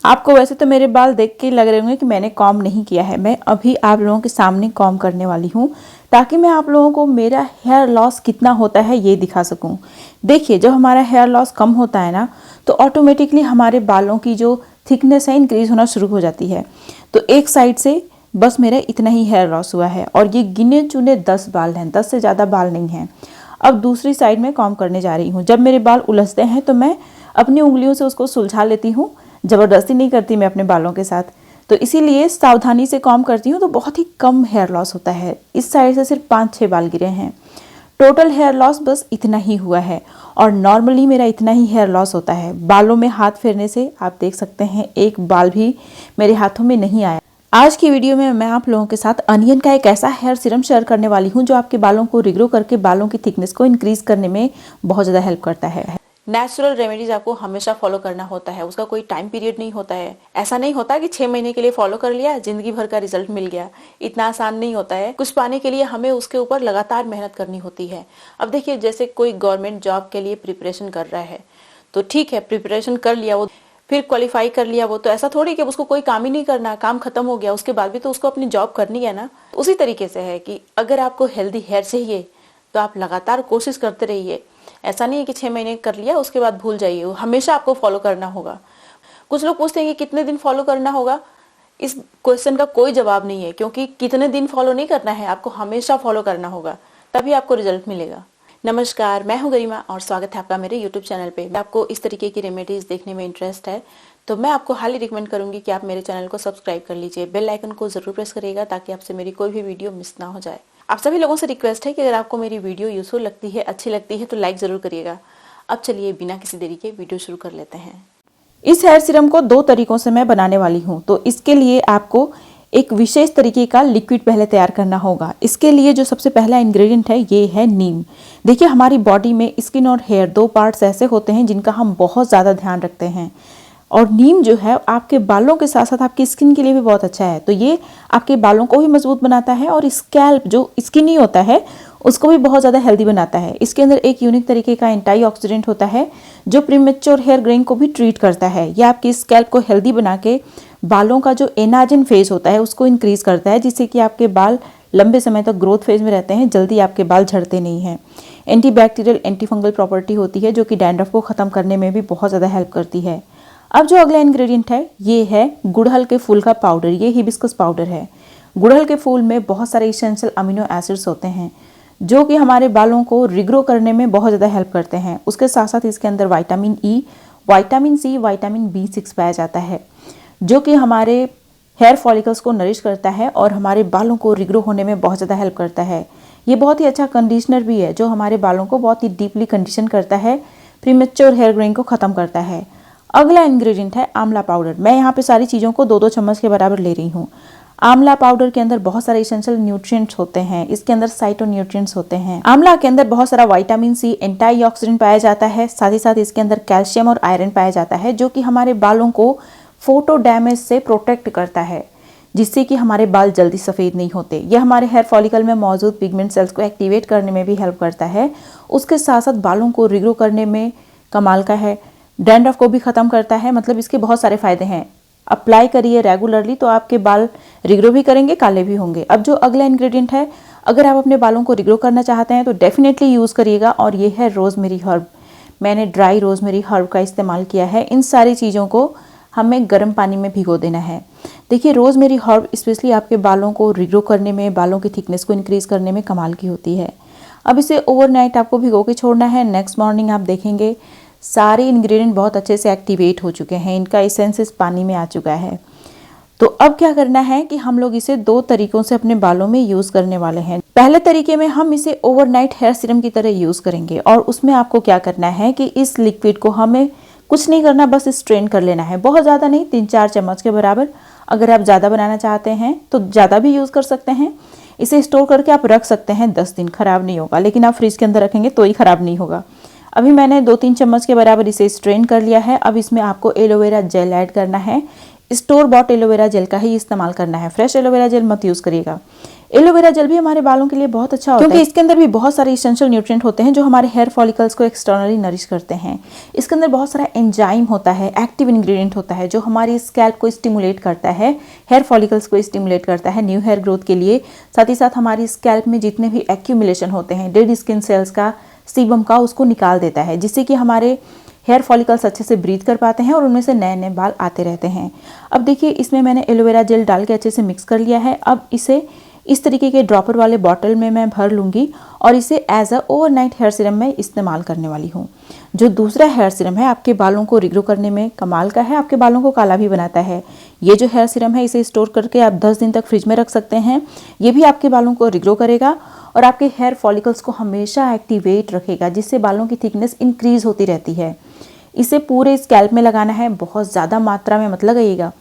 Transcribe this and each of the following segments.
आपको वैसे तो मेरे बाल देख के लग रहे होंगे कि मैंने कॉम्ब नहीं किया है। मैं अभी आप लोगों के सामने कॉम्ब करने वाली हूँ ताकि मैं आप लोगों को मेरा हेयर लॉस कितना होता है ये दिखा सकूँ। देखिए, जब हमारा हेयर लॉस कम होता है ना, तो ऑटोमेटिकली हमारे बालों की जो थिकनेस है इंक्रीज होना शुरू हो जाती है। तो एक साइड से बस मेरा इतना ही हेयर लॉस हुआ है और ये गिने चुने 10 बाल हैं, 10 से ज़्यादा बाल नहीं हैं। अब दूसरी साइड में कॉम्ब करने जा रही हूँ। जब मेरे बाल उलझते हैं तो मैं अपनी उंगलियों से उसको सुलझा लेती हूँ, ज़बरदस्ती नहीं करती मैं अपने बालों के साथ। तो इसीलिए सावधानी से कॉम्ब करती हूँ तो बहुत ही कम हेयर लॉस होता है। इस साइड से सिर्फ 5-6 बाल गिरे हैं। टोटल हेयर लॉस बस इतना ही हुआ है और नॉर्मली मेरा इतना ही हेयर लॉस होता है। बालों में हाथ फेरने से आप देख सकते हैं एक बाल भी मेरे हाथों में नहीं आया। आज की वीडियो में मैं आप लोगों के साथ अनियन का एक ऐसा हेयर सीरम शेयर करने वाली हूं जो आपके बालों को रिग्रो करके बालों की थिकनेस को इंक्रीज करने में बहुत ज़्यादा हेल्प करता है। नेचुरल रेमेडीज आपको हमेशा फॉलो करना होता है, उसका कोई टाइम पीरियड नहीं होता है। ऐसा नहीं होता कि 6 महीने के लिए फॉलो कर लिया जिंदगी भर का रिजल्ट मिल गया। इतना आसान नहीं होता है। कुछ पाने के लिए हमें उसके ऊपर लगातार मेहनत करनी होती है। अब देखिए, जैसे कोई गवर्नमेंट जॉब के लिए प्रिपरेशन कर रहा है तो ठीक है, प्रिपरेशन कर लिया, वो फिर क्वालिफाई कर लिया, वो तो ऐसा थोड़ी कि उसको कोई काम ही नहीं करना, काम खत्म हो गया उसके बाद भी तो उसको अपनी जॉब करनी है ना। उसी तरीके से है कि अगर आपको हेल्दी हेयर चाहिए तो आप लगातार कोशिश करते रहिए। ऐसा नहीं है कि 6 महीने कर लिया उसके बाद भूल जाइए, हमेशा आपको फॉलो करना होगा। कुछ लोग पूछते हैं कि कितने दिन फॉलो करना होगा। इस क्वेश्चन का कोई जवाब नहीं है, क्योंकि कितने दिन फॉलो नहीं करना है, आपको हमेशा फॉलो करना होगा, तभी आपको रिजल्ट मिलेगा। नमस्कार, मैं हूं गरिमा और स्वागत है आपका मेरे यूट्यूब चैनल पे। मैं आपको इस तरीके की रेमेडीज देखने में इंटरेस्ट है तो मैं आपको हाईली रिकमेंड करूंगी कि आप मेरे चैनल को सब्सक्राइब कर लीजिए। बेल आइकन को जरूर प्रेस करिएगा ताकि आपसे मेरी कोई भी वीडियो मिस ना हो जाए। आप सभी लोगों से रिक्वेस्ट है कि अगर आपको मेरी वीडियो यूजफुल लगती है, अच्छी लगती है तो लाइक जरूर करिएगा। अब चलिए बिना किसी देरी के वीडियो शुरू कर लेते हैं। इस हेयर सीरम को 2 तरीकों से मैं बनाने वाली हूँ। तो इसके लिए आपको एक विशेष तरीके का लिक्विड पहले तैयार करना होगा। इसके लिए जो सबसे पहला इंग्रेडिएंट है ये है नीम। देखिए, हमारी बॉडी में स्किन और हेयर 2 पार्ट्स ऐसे होते हैं जिनका हम बहुत ज़्यादा ध्यान रखते हैं और नीम जो है आपके बालों के साथ साथ आपकी स्किन के लिए भी बहुत अच्छा है। तो ये आपके बालों को भी मजबूत बनाता है और स्कैल्प जो स्किनी होता है उसको भी बहुत ज़्यादा हेल्दी बनाता है। इसके अंदर एक यूनिक तरीके का एंटीऑक्सीडेंट होता है जो प्रीमेच्योर हेयर ग्रेइंग को भी ट्रीट करता है। यह आपकी स्कैल्प को हेल्दी बना के बालों का जो एनाजिन फेज होता है उसको इंक्रीज करता है, जिससे कि आपके बाल लंबे समय तक ग्रोथ फेज में रहते हैं, जल्दी आपके बाल झड़ते नहीं हैं। एंटीबैक्टीरियल एंटीफंगल प्रॉपर्टी होती है जो कि डैंड्रफ को ख़त्म करने में भी बहुत ज़्यादा हेल्प करती है। अब जो अगला इंग्रेडिएंट है ये है गुड़हल के फूल का पाउडर। ये हिबिस्कस पाउडर है। गुड़हल के फूल में बहुत सारे इसेंशियल अमीनो एसिड्स होते हैं जो कि हमारे बालों को रिग्रो करने में बहुत ज़्यादा हेल्प करते हैं। उसके साथ साथ इसके अंदर vitamin E, vitamin C, vitamin B6 पाया जाता है जो कि हमारे हेयर फॉलिकल्स को नरिश करता है और हमारे बालों को रिग्रो होने में बहुत ज़्यादा हेल्प करता है। ये बहुत ही अच्छा कंडीशनर भी है जो हमारे बालों को बहुत ही डीपली कंडीशन करता है, प्रीमेच्योर हेयर ग्रोइंग को ख़त्म करता है। अगला इंग्रेडिएंट है आंवला पाउडर। मैं यहाँ पे सारी चीज़ों को 2-2 चम्मच के बराबर ले रही हूँ। आंवला पाउडर के अंदर बहुत सारे एसेंशियल न्यूट्रिएंट्स होते हैं। इसके अंदर साइटोन्यूट्रिएंट्स होते हैं। आंवला के अंदर बहुत सारा विटामिन सी, एंटीऑक्सीडेंट पाया जाता है। साथ ही साथ इसके अंदर कैल्शियम और आयरन पाया जाता है जो कि हमारे बालों को फोटो डैमेज से प्रोटेक्ट करता है, जिससे कि हमारे बाल जल्दी सफ़ेद नहीं होते। यह हमारे हेयर फॉलिकल में मौजूद पिगमेंट सेल्स को एक्टिवेट करने में भी हेल्प करता है। उसके साथ साथ बालों को रिग्रो करने में कमाल का है। डैंड्रफ को भी ख़त्म करता है। मतलब इसके बहुत सारे फ़ायदे हैं। अप्लाई करिए रेगुलरली तो आपके बाल रिग्रो भी करेंगे, काले भी होंगे। अब जो अगला इंग्रेडिएंट है, अगर आप अपने बालों को रिग्रो करना चाहते हैं तो डेफिनेटली यूज़ करिएगा और ये है रोज़मेरी हर्ब। मैंने ड्राई रोज़मेरी हर्ब का इस्तेमाल किया है। इन सारी चीज़ों को हमें गर्म पानी में भिगो देना है। देखिए, रोज़मेरी हर्ब स्पेशली आपके बालों को रिग्रो करने में, बालों की थिकनेस को इंक्रीज करने में कमाल की होती है। अब इसे ओवरनाइट आपको भिगो के छोड़ना है। नेक्स्ट मॉर्निंग आप देखेंगे सारे इंग्रेडिएंट बहुत अच्छे से एक्टिवेट हो चुके हैं, इनका एसेंस पानी में आ चुका है। तो अब क्या करना है कि हम लोग इसे 2 तरीकों से अपने बालों में यूज़ करने वाले हैं। पहले तरीके में हम इसे ओवरनाइट हेयर सीरम की तरह यूज़ करेंगे और उसमें आपको क्या करना है कि इस लिक्विड को हमें कुछ नहीं करना, बस स्ट्रेन कर लेना है। बहुत ज़्यादा नहीं, 3-4 चम्मच के बराबर। अगर आप ज़्यादा बनाना चाहते हैं तो ज़्यादा भी यूज़ कर सकते हैं। इसे स्टोर करके आप रख सकते हैं 10 दिन, खराब नहीं होगा। लेकिन आप फ्रिज के अंदर रखेंगे तो ही खराब नहीं होगा। अभी मैंने 2-3 चम्मच के बराबर इसे स्ट्रेन कर लिया है। अब इसमें आपको एलोवेरा जेल ऐड करना है। स्टोर बॉट एलोवेरा जेल का ही इस्तेमाल करना है। फ्रेश एलोवेरा जेल मत यूज़ करिएगा। एलोवेरा जेल भी हमारे बालों के लिए बहुत अच्छा होता है क्योंकि इसके अंदर भी बहुत सारे इसेंशियल न्यूट्रिएंट होते हैं जो हमारे हेयर फॉलिकल्स को एक्सटर्नली नरिश करते हैं। इसके अंदर बहुत सारा एंजाइम होता है, एक्टिव इंग्रेडिएंट होता है जो हमारी स्कैल्प को स्टिमुलेट करता है, हेयर फॉलिकल्स को स्टिमुलेट करता है न्यू हेयर ग्रोथ के लिए। साथ ही साथ हमारी स्कैल्प में जितने भी एक्यूमुलेशन होते हैं डेड स्किन सेल्स का, सीबम का, उसको निकाल देता है, जिससे कि हमारे हेयर फॉलिकल्स अच्छे से ब्रीथ कर पाते हैं और उनमें से नए नए बाल आते रहते हैं। अब देखिए इसमें मैंने एलोवेरा जेल डाल के अच्छे से मिक्स कर लिया है। अब इसे इस तरीके के ड्रॉपर वाले बॉटल में मैं भर लूँगी और इसे as a overnight hair serum में इस्तेमाल करने वाली हूँ। जो दूसरा हेयर सीरम है आपके बालों को रिग्रो करने में कमाल का है, आपके बालों को काला भी बनाता है। ये जो हेयर सीरम है इसे स्टोर करके आप 10 दिन तक फ्रिज में रख सकते हैं। ये भी आपके बालों को रिग्रो करेगा और आपके हेयर फॉलिकल्स को हमेशा एक्टिवेट रखेगा, जिससे बालों की थिकनेस इंक्रीज होती रहती है। इसे पूरे स्कैल्प में लगाना है, बहुत ज़्यादा मात्रा में मत लगाइएगा।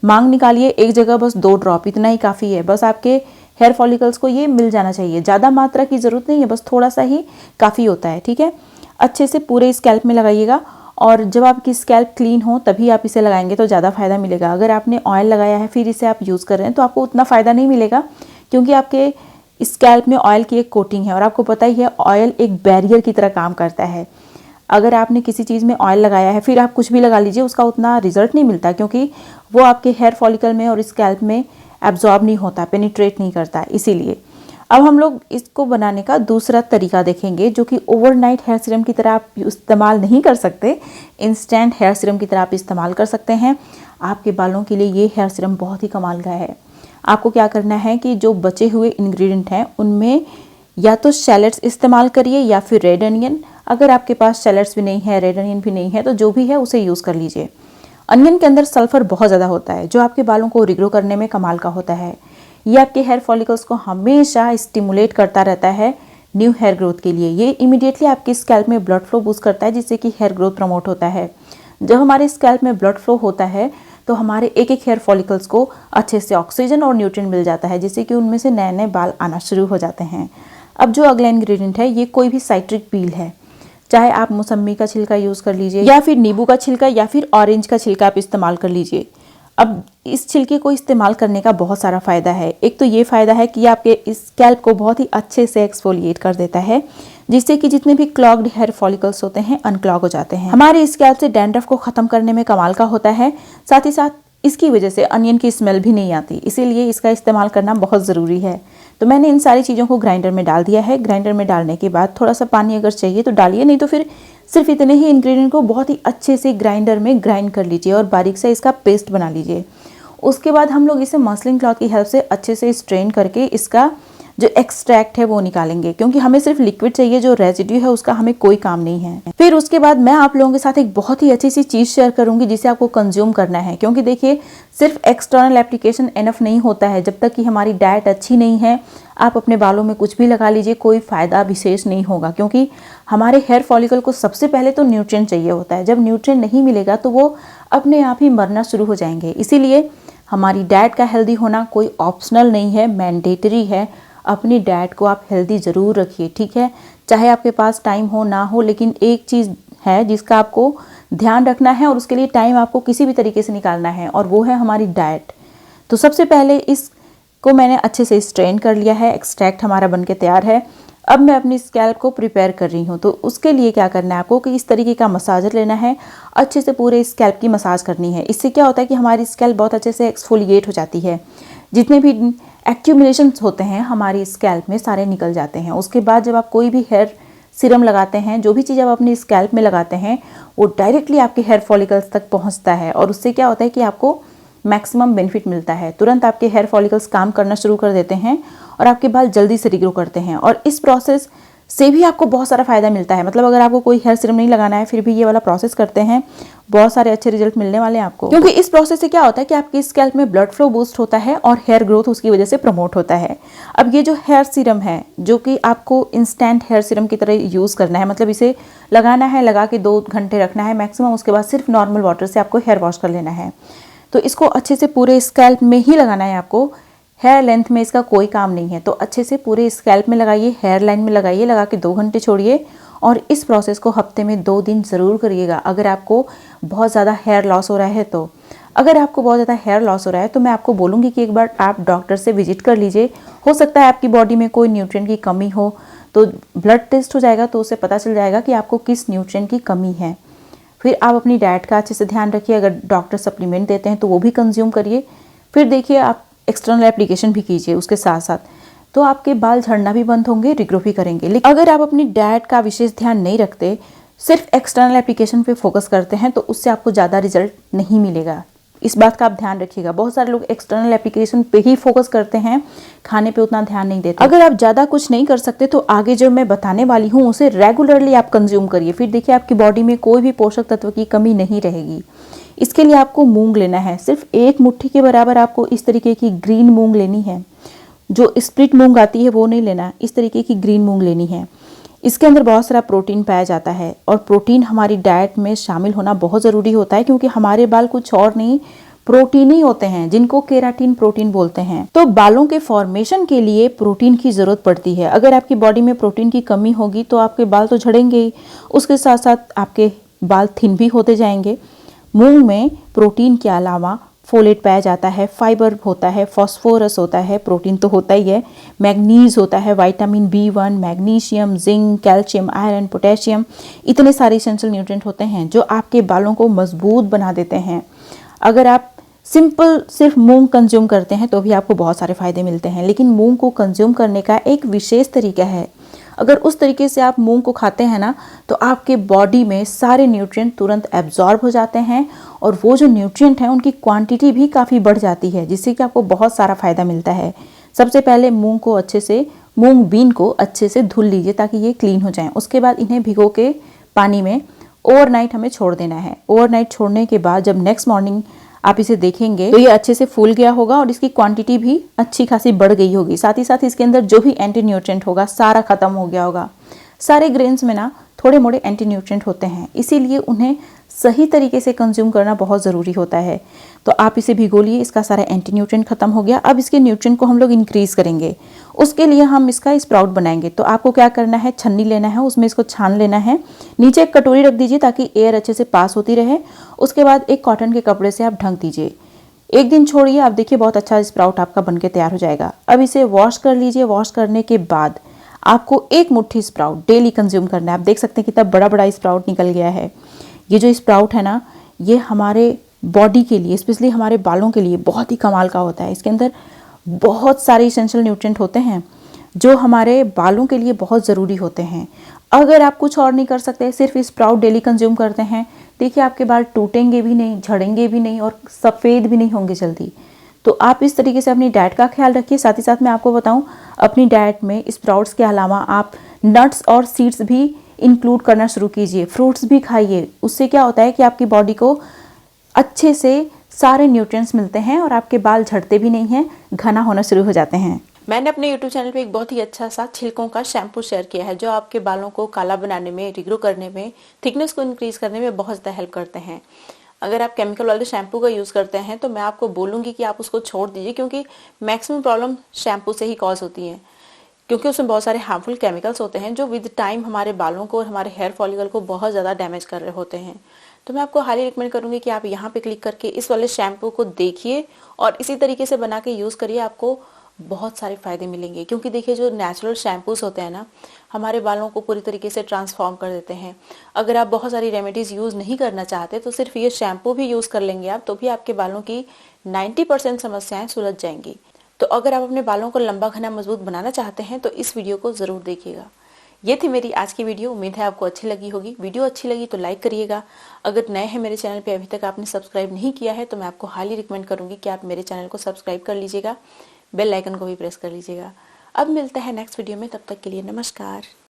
मांग निकालिए, एक जगह बस 2 ड्रॉप इतना ही काफ़ी है। बस आपके हेयर फॉलिकल्स को ये मिल जाना चाहिए, ज़्यादा मात्रा की ज़रूरत नहीं है, बस थोड़ा सा ही काफ़ी होता है। ठीक है, अच्छे से पूरे स्कैल्प में लगाइएगा और जब आपकी स्कैल्प क्लीन हो तभी आप इसे लगाएंगे तो ज़्यादा फ़ायदा मिलेगा। अगर आपने ऑयल लगाया है फिर इसे आप यूज़ कर रहे हैं तो आपको उतना फ़ायदा नहीं मिलेगा, क्योंकि आपके स्कैल्प में ऑयल की एक कोटिंग है और आपको पता ही है ऑयल एक बैरियर की तरह काम करता है। अगर आपने किसी चीज़ में ऑयल लगाया है फिर आप कुछ भी लगा लीजिए, उसका उतना रिजल्ट नहीं मिलता, क्योंकि वो आपके हेयर फॉलिकल में और स्कैल्प में एब्जॉर्ब नहीं होता, पेनिट्रेट नहीं करता। इसीलिए अब हम लोग इसको बनाने का दूसरा तरीका देखेंगे, जो कि ओवरनाइट हेयर सीरम की तरह आप इस्तेमाल नहीं कर सकते, इंस्टेंट हेयर सीरम की तरह आप इस्तेमाल कर सकते हैं। आपके बालों के लिए ये हेयर सीरम बहुत ही कमाल का है। आपको क्या करना है कि जो बचे हुए इंग्रेडिएंट हैं उनमें या तो शैलेट्स इस्तेमाल करिए या फिर रेड अनियन। अगर आपके पास शैलेट्स भी नहीं है, रेड अनियन भी नहीं है, तो जो भी है उसे यूज़ कर लीजिए। अनियन के अंदर सल्फर बहुत ज़्यादा होता है जो आपके बालों को रिग्रो करने में कमाल का होता है। ये आपके हेयर फॉलिकल्स को हमेशा स्टिमुलेट करता रहता है न्यू हेयर ग्रोथ के लिए। ये इमीडिएटली आपकी स्कैल्प में ब्लड फ्लो बूस्ट करता है, जिससे कि हेयर ग्रोथ प्रमोट होता है। जब हमारे स्कैल्प में ब्लड फ्लो होता है तो हमारे एक एक हेयर फॉलिकल्स को अच्छे से ऑक्सीजन और न्यूट्रिएंट मिल जाता है, जिससे कि उनमें से नए नए बाल आना शुरू हो जाते हैं। अब जो अगला इंग्रेडिएंट है ये कोई भी साइट्रिक पील है, चाहे आप मौसम्मी का छिलका यूज़ कर लीजिए या फिर नींबू का छिलका या फिर ऑरेंज का छिलका आप इस्तेमाल कर लीजिए। अब इस छिलके को इस्तेमाल करने का बहुत सारा फ़ायदा है। एक तो ये फ़ायदा है कि आपके इस स्कैल्प को बहुत ही अच्छे से एक्सफोलिएट कर देता है, जिससे कि जितने भी क्लॉग्ड हेयर फॉलिकल्स होते हैं अनक्लॉग हो जाते हैं। हमारे स्कैल्प से डैंड्रफ को ख़त्म करने में कमाल का होता है। साथ ही साथ इसकी वजह से अनियन की स्मेल भी नहीं आती, इसीलिए इसका इस्तेमाल करना बहुत ज़रूरी है। तो मैंने इन सारी चीज़ों को ग्राइंडर में डाल दिया है। ग्राइंडर में डालने के बाद थोड़ा सा पानी अगर चाहिए तो डालिए, नहीं तो फिर सिर्फ इतने ही इंग्रेडिएंट को बहुत ही अच्छे से ग्राइंडर में ग्राइंड कर लीजिए और बारीक से इसका पेस्ट बना लीजिए। उसके बाद हम लोग इसे मसलिन क्लॉथ की हेल्प से अच्छे से स्ट्रेन करके इसका जो एक्सट्रैक्ट है वो निकालेंगे, क्योंकि हमें सिर्फ लिक्विड चाहिए, जो रेजिड्यू है उसका हमें कोई काम नहीं है। फिर उसके बाद मैं आप लोगों के साथ एक बहुत ही अच्छी सी चीज़ शेयर करूंगी जिसे आपको कंज्यूम करना है, क्योंकि देखिए सिर्फ एक्सटर्नल एप्लीकेशन इनफ नहीं होता है। जब तक कि हमारी डाइट अच्छी नहीं है आप अपने बालों में कुछ भी लगा लीजिए, कोई फ़ायदा विशेष नहीं होगा, क्योंकि हमारे हेयर फॉलिकल को सबसे पहले तो न्यूट्रिएंट चाहिए होता है। जब न्यूट्रिएंट नहीं मिलेगा तो वो अपने आप ही मरना शुरू हो जाएंगे। इसीलिए हमारी डाइट का हेल्दी होना कोई ऑप्शनल नहीं है, मैंडेटरी है। अपनी डाइट को आप हेल्दी ज़रूर रखिए, ठीक है, चाहे आपके पास टाइम हो ना हो, लेकिन एक चीज़ है जिसका आपको ध्यान रखना है और उसके लिए टाइम आपको किसी भी तरीके से निकालना है, और वो है हमारी डाइट। तो सबसे पहले इसको मैंने अच्छे से स्ट्रेन कर लिया है, एक्सट्रैक्ट हमारा बनके तैयार है। अब मैं अपनी स्कैल्प को प्रिपेयर कर रही हूँ। तो उसके लिए क्या करना है आपको कि इस तरीके का मसाजर लेना है, अच्छे से पूरे स्कैल्प की मसाज करनी है। इससे क्या होता है कि हमारी स्कैल्प बहुत अच्छे से एक्सफोलिएट हो जाती है, जितने भी एक्यूमुलेशंस होते हैं हमारी स्कैल्प में सारे निकल जाते हैं। उसके बाद जब आप कोई भी हेयर सीरम लगाते हैं, जो भी चीज़ आप अपनी स्कैल्प में लगाते हैं वो डायरेक्टली आपके हेयर फॉलिकल्स तक पहुंचता है, और उससे क्या होता है कि आपको मैक्सिमम बेनिफिट मिलता है। तुरंत आपके हेयर फॉलिकल्स काम करना शुरू कर देते हैं और आपके बाल जल्दी से रिग्रो करते हैं, और इस प्रोसेस से भी आपको बहुत सारा फ़ायदा मिलता है। मतलब अगर आपको कोई हेयर सीरम नहीं लगाना है फिर भी ये वाला प्रोसेस करते हैं, बहुत सारे अच्छे रिजल्ट मिलने वाले हैं आपको, क्योंकि इस प्रोसेस से क्या होता है कि आपकी स्कैल्प में ब्लड फ्लो बूस्ट होता है और हेयर ग्रोथ उसकी वजह से प्रमोट होता है। अब ये जो हेयर सीरम है जो कि आपको इंस्टेंट हेयर सीरम की तरह यूज़ करना है, मतलब इसे लगाना है, लगा के 2 घंटे रखना है मैक्सिमम, उसके बाद सिर्फ नॉर्मल वाटर से आपको हेयर वॉश कर लेना है। तो इसको अच्छे से पूरे स्कैल्प में ही लगाना है आपको, हेयर लेंथ में इसका कोई काम नहीं है। तो अच्छे से पूरे स्कैल्प में लगाइए, हेयर लाइन में लगाइए, लगा के 2 घंटे छोड़िए, और इस प्रोसेस को हफ्ते में 2 दिन ज़रूर करिएगा अगर आपको बहुत ज़्यादा हेयर लॉस हो रहा है तो। अगर आपको बहुत ज़्यादा हेयर लॉस हो रहा है तो मैं आपको बोलूँगी कि एक बार आप डॉक्टर से विजिट कर लीजिए। हो सकता है आपकी बॉडी में कोई न्यूट्रिएंट की कमी हो, तो ब्लड टेस्ट हो जाएगा तो उससे पता चल जाएगा कि आपको किस न्यूट्रिएंट की कमी है। फिर आप अपनी डाइट का अच्छे से ध्यान रखिए। अगर डॉक्टर सप्लीमेंट देते हैं तो वो भी कंज्यूम करिए। फिर देखिए आप एक्सटर्नल एप्लीकेशन भी कीजिए उसके साथ साथ, तो आपके बाल झड़ना भी बंद होंगे, रिग्रो भी करेंगे। लेकिन अगर आप अपनी डाइट का विशेष ध्यान नहीं रखते, सिर्फ एक्सटर्नल एप्लीकेशन पे फोकस करते हैं, तो उससे आपको ज़्यादा रिजल्ट नहीं मिलेगा। इस बात का आप ध्यान रखिएगा। बहुत सारे लोग एक्सटर्नल एप्लीकेशन पे ही फोकस करते हैं, खाने पे उतना ध्यान नहीं देते। अगर आप ज़्यादा कुछ नहीं कर सकते तो आगे जो मैं बताने वाली हूँ उसे रेगुलरली आप कंज्यूम करिए। फिर देखिए आपकी बॉडी में कोई भी पोषक तत्व की कमी नहीं रहेगी। इसके लिए आपको मूंग लेना है। सिर्फ 1 मुट्ठी के बराबर आपको इस तरीके की ग्रीन मूंग लेनी है। जो स्प्लिट मूंग आती है वो नहीं लेना, इस तरीके की ग्रीन मूंग लेनी है। इसके अंदर बहुत सारा प्रोटीन पाया जाता है और प्रोटीन हमारी डाइट में शामिल होना बहुत ज़रूरी होता है, क्योंकि हमारे बाल कुछ और नहीं, प्रोटीन ही होते हैं, जिनको केराटिन प्रोटीन बोलते हैं। तो बालों के फॉर्मेशन के लिए प्रोटीन की ज़रूरत पड़ती है। अगर आपकी बॉडी में प्रोटीन की कमी होगी तो आपके बाल तो झड़ेंगे ही, उसके साथ साथ आपके बाल थिन भी होते जाएंगे। मूंग में प्रोटीन के अलावा फोलेट पाया जाता है, फाइबर होता है, फास्फोरस होता है, प्रोटीन तो होता ही है, मैग्नीज होता है, vitamin B1, magnesium, zinc, calcium, iron, potassium, इतने सारे एसेंशियल न्यूट्रिएंट होते हैं जो आपके बालों को मजबूत बना देते हैं। अगर आप सिंपल सिर्फ मूंग कंज्यूम करते हैं तो भी आपको बहुत सारे फायदे मिलते हैं, लेकिन मूंग को कंज्यूम करने का एक विशेष तरीका है। अगर उस तरीके से आप मूंग को खाते हैं ना, तो आपके बॉडी में सारे न्यूट्रिएंट तुरंत एब्जॉर्ब हो जाते हैं और वो जो न्यूट्रिएंट हैं उनकी क्वांटिटी भी काफ़ी बढ़ जाती है, जिससे कि आपको बहुत सारा फायदा मिलता है। सबसे पहले मूंग बीन को अच्छे से धुल लीजिए ताकि ये क्लीन हो जाएं। उसके बाद इन्हें भिगो के पानी में ओवरनाइट हमें छोड़ देना है। ओवरनाइट छोड़ने के बाद जब नेक्स्ट मॉर्निंग आप इसे देखेंगे तो ये अच्छे से फूल गया होगा और इसकी क्वांटिटी भी अच्छी खासी बढ़ गई होगी। साथ ही साथ इसके अंदर जो भी एंटी न्यूट्रिएंट होगा सारा खत्म हो गया होगा। सारे ग्रेन्स में ना थोड़े मोड़े एंटी न्यूट्रिएंट होते हैं, इसीलिए उन्हें सही तरीके से कंज्यूम करना बहुत ज़रूरी होता है। तो आप इसे भिगो लिए, इसका सारा एंटी न्यूट्रिएंट खत्म हो गया। अब इसके न्यूट्रिएंट को हम लोग इंक्रीज करेंगे, उसके लिए हम इसका स्प्राउट बनाएंगे। तो आपको क्या करना है, छन्नी लेना है, उसमें इसको छान लेना है, नीचे एक कटोरी रख दीजिए ताकि एयर अच्छे से पास होती रहे। उसके बाद एक कॉटन के कपड़े से आप ढक दीजिए, 1 दिन छोड़िए, आप देखिए बहुत अच्छा स्प्राउट आपका बनके तैयार हो जाएगा। अब इसे वॉश कर लीजिए। वॉश करने के बाद आपको 1 मुट्ठी स्प्राउट डेली कंज्यूम करना है। आप देख सकते हैं कितना बड़ा बड़ा स्प्राउट निकल गया है। ये जो स्प्राउट है ना, ये हमारे बॉडी के लिए, स्पेशली हमारे बालों के लिए बहुत ही कमाल का होता है। इसके अंदर बहुत सारे एसेंशियल न्यूट्रिएंट होते हैं जो हमारे बालों के लिए बहुत ज़रूरी होते हैं। अगर आप कुछ और नहीं कर सकते, सिर्फ स्प्राउट डेली कंज्यूम करते हैं, देखिए आपके बाल टूटेंगे भी नहीं, झड़ेंगे भी नहीं और सफ़ेद भी नहीं होंगे जल्दी। तो आप इस तरीके से अपनी डाइट का ख्याल रखिए। साथ ही साथ मैं आपको बताऊं, अपनी डाइट में स्प्राउट्स के अलावा आप नट्स और सीड्स भी इंक्लूड करना शुरू कीजिए, फ्रूट्स भी खाइए। उससे क्या होता है कि आपकी बॉडी को अच्छे से सारे न्यूट्रिएंट्स मिलते हैं और आपके बाल झड़ते भी नहीं हैं, घना होना शुरू हो जाते हैं। मैंने अपने YouTube चैनल पे एक बहुत ही अच्छा सा छिलकों का शैम्पू शेयर किया है जो आपके बालों को काला बनाने में, रिग्रो करने में, थिकनेस को इंक्रीज करने में बहुत ज़्यादा हेल्प करते हैं। अगर आप केमिकल वाले शैम्पू का यूज़ करते हैं तो मैं आपको बोलूँगी कि आप उसको छोड़ दीजिए, क्योंकि मैक्सिमम प्रॉब्लम शैम्पू से ही कॉज होती है, क्योंकि उसमें बहुत सारे हार्मफुल केमिकल्स होते हैं जो विद टाइम हमारे बालों को और हमारे हेयर फॉलिकल को बहुत ज़्यादा डैमेज कर रहे होते हैं। तो मैं आपको हाईली रिकमेंड करूँगी कि आप यहाँ पे क्लिक करके इस वाले शैम्पू को देखिए और इसी तरीके से बना के यूज़ करिए, आपको बहुत सारे फ़ायदे मिलेंगे। क्योंकि देखिए जो नेचुरल शैम्पूस होते हैं ना, हमारे बालों को पूरी तरीके से ट्रांसफॉर्म कर देते हैं। अगर आप बहुत सारी रेमेडीज़ यूज़ नहीं करना चाहते तो सिर्फ ये शैम्पू भी यूज़ कर लेंगे आप, तो भी आपके बालों की 90% समस्याएं सुलझ जाएंगी। तो अगर आप अपने बालों को लंबा घना मजबूत बनाना चाहते हैं तो इस वीडियो को ज़रूर देखिएगा। ये थी मेरी आज की वीडियो, उम्मीद है आपको अच्छी लगी होगी। वीडियो अच्छी लगी तो लाइक करिएगा। अगर नए हैं मेरे चैनल पे, अभी तक आपने सब्सक्राइब नहीं किया है, तो मैं आपको हाईली रिकमेंड करूंगी कि आप मेरे चैनल को सब्सक्राइब कर लीजिएगा, बेल आइकन को भी प्रेस कर लीजिएगा। अब मिलता है नेक्स्ट वीडियो में, तब तक के लिए नमस्कार।